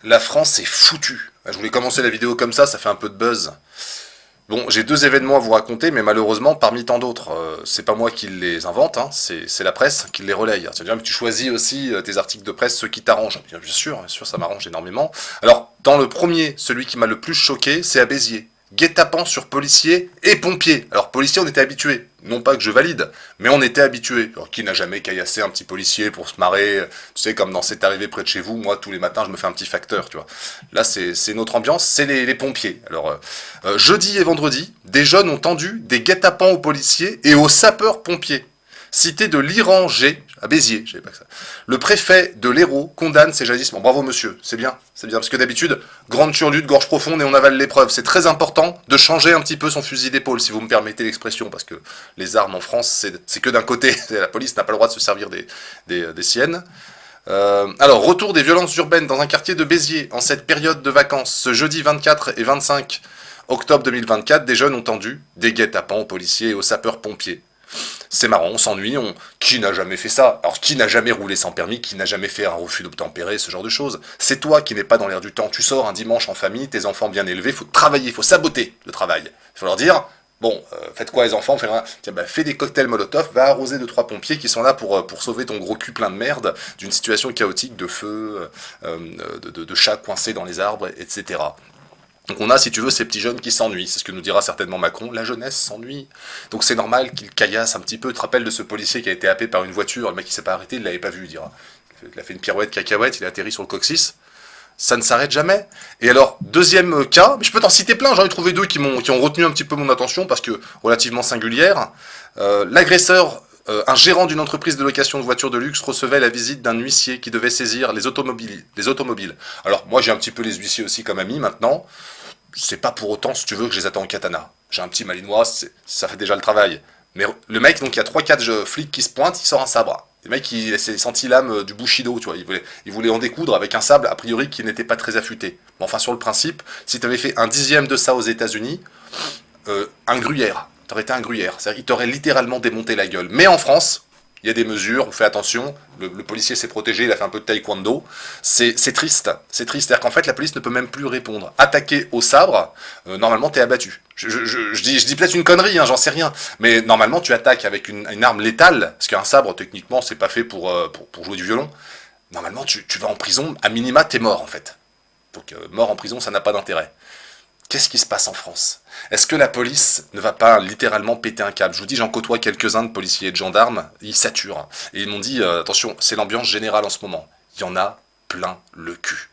La France est foutue. Je voulais commencer la vidéo comme ça fait un peu de buzz. Bon, j'ai deux événements à vous raconter, mais malheureusement, parmi tant d'autres, c'est pas moi qui les invente, hein, c'est la presse qui les relaye. C'est-à-dire que tu choisis aussi tes articles de presse, ceux qui t'arrangent. Bien sûr, ça m'arrange énormément. Alors, dans le premier, celui qui m'a le plus choqué, c'est à Béziers. Guet-apens sur policiers et pompiers. Alors, policiers, on était habitués. Non pas que je valide, mais on était habitués. Alors, qui n'a jamais caillassé un petit policier pour se marrer? Tu sais, comme dans C'est arrivé près de chez vous, moi, tous les matins, je me fais un petit facteur, tu vois. Là, c'est notre ambiance, c'est les pompiers. Alors, jeudi et vendredi, des jeunes ont tendu des guet-apens aux policiers et aux sapeurs-pompiers. Cité de l'Iranger, à Béziers, je savais pas que ça. Le préfet de l'Hérault condamne ces jagissements. Bravo monsieur, c'est bien, parce que d'habitude, grande turlute, gorge profonde et on avale l'épreuve. C'est très important de changer un petit peu son fusil d'épaule, si vous me permettez l'expression, parce que les armes en France, c'est que d'un côté, la police n'a pas le droit de se servir des siennes. Alors, retour des violences urbaines dans un quartier de Béziers en cette période de vacances. Ce jeudi 24 et 25 octobre 2024, des jeunes ont tendu des guet-apens aux policiers et aux sapeurs-pompiers. C'est marrant, on s'ennuie, qui n'a jamais fait ça? Alors, qui n'a jamais roulé sans permis? Qui n'a jamais fait un refus d'obtempérer, ce genre de choses? C'est toi qui n'es pas dans l'air du temps. Tu sors un dimanche en famille, tes enfants bien élevés, faut travailler, faut saboter le travail. Il faut leur dire, bon, faites quoi les enfants? Tiens, fais des cocktails Molotov, va arroser 2-3 pompiers qui sont là pour sauver ton gros cul plein de merde d'une situation chaotique de feu, de chats coincés dans les arbres, etc. Donc on a, si tu veux, ces petits jeunes qui s'ennuient. C'est ce que nous dira certainement Macron. La jeunesse s'ennuie. Donc c'est normal qu'il caillasse un petit peu. Tu te rappelles de ce policier qui a été happé par une voiture. Le mec qui s'est pas arrêté, il l'avait pas vu, il dira. Il a fait une pirouette cacahuète, il a atterri sur le coccyx. Ça ne s'arrête jamais. Et alors, deuxième cas, mais je peux t'en citer plein, j'en ai trouvé deux qui ont retenu un petit peu mon attention parce que relativement singulière. L'agresseur, un gérant d'une entreprise de location de voitures de luxe, recevait la visite d'un huissier qui devait saisir les automobiles. Alors moi j'ai un petit peu les huissiers aussi comme amis maintenant. C'est pas pour autant, si tu veux, que je les attends en katana. J'ai un petit malinois, ça fait déjà le travail. Mais le mec, donc il y a 3-4 flics qui se pointent, il sort un sabre. Le mec, il s'est senti l'âme du Bushido, tu vois. Il voulait en découdre avec un sable, a priori, qui n'était pas très affûté. Mais enfin, sur le principe, si t'avais fait un dixième de ça aux États-Unis, un gruyère. T'aurais été un gruyère. C'est-à-dire, il t'aurait littéralement démonté la gueule. Mais en France, il y a des mesures, on fait attention, le policier s'est protégé, il a fait un peu de taekwondo. C'est triste, c'est-à-dire qu'en fait la police ne peut même plus répondre. Attaquer au sabre, normalement t'es abattu. Je dis peut-être une connerie, hein, j'en sais rien, mais normalement tu attaques avec une arme létale, parce qu'un sabre techniquement c'est pas fait pour jouer du violon. Normalement tu vas en prison, à minima t'es mort en fait. Donc mort en prison ça n'a pas d'intérêt. Qu'est-ce qui se passe en France? Est-ce que la police ne va pas littéralement péter un câble? Je vous dis, j'en côtoie quelques-uns de policiers et de gendarmes, ils saturent. Et ils m'ont dit, attention, c'est l'ambiance générale en ce moment. Il y en a plein le cul.